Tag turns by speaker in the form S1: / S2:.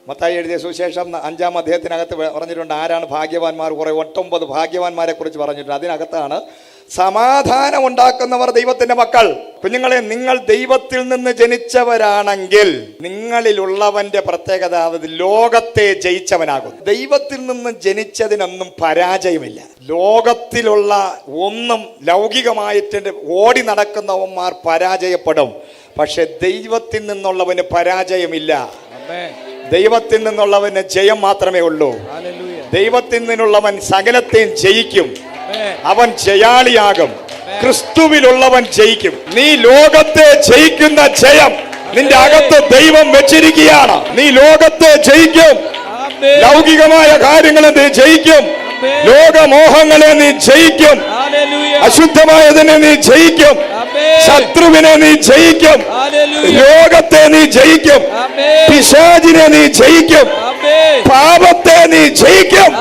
S1: മത്തായി എഴുതിയ സുവിശേഷം 5-ാം അധ്യായത്തിനകത്ത് പറഞ്ഞിട്ടുണ്ട് ആരാണ് ഭാഗ്യവാന്മാർ. കുറേ 9 ഭാഗ്യവാന്മാരെ കുറിച്ച് പറഞ്ഞിട്ടുണ്ട്. അതിനകത്താണ് സമാധാനം ഉണ്ടാക്കുന്നവർ ദൈവത്തിന്റെ മക്കൾ. കുഞ്ഞുങ്ങളെ, നിങ്ങൾ ദൈവത്തിൽ നിന്ന് ജനിച്ചവരാണെങ്കിൽ നിങ്ങളിലുള്ളവന്റെ പ്രത്യേകത അത് ലോകത്തെ ജയിച്ചവനാകും. ദൈവത്തിൽ നിന്ന് ജനിച്ചതിനൊന്നും പരാജയമില്ല. ലോകത്തിലുള്ള ഒന്നും ലൗകികമായിട്ട് ഓടി നടക്കുന്നവന്മാർ പരാജയപ്പെടും. പക്ഷെ ദൈവത്തിൽ നിന്നുള്ളവന് പരാജയമില്ല. ദൈവത്തിൽ നിന്നുള്ളവന് ജയം മാത്രമേ ഉള്ളൂ. ദൈവത്തിൽ നിന്നുള്ളവൻ സകലത്തെയും ജയിക്കും. അവൻ ജയാളിയാകും. ക്രിസ്തുവിലുള്ളവൻ ജയിക്കും. നീ ലോകത്തെ ജയിക്കുന്ന ജയം നിന്റെ അകത്ത് ദൈവം വെച്ചിരിക്കുകയാണ്. നീ ലോകത്തെ ജയിക്കും. ലൗകികമായ കാര്യങ്ങളെ നീ ജയിക്കും. ലോകമോഹങ്ങളെ നീ ജയിക്കും. അശുദ്ധമായതിനെ നീ ജയിക്കും. ശത്രുവിനെ നീ ജയിക്കും. രോഗത്തെ നീ ജയിക്കും. പിശാചിനെ നീ ജയിക്കും. പാപത്തെ നീ ജയിക്കും.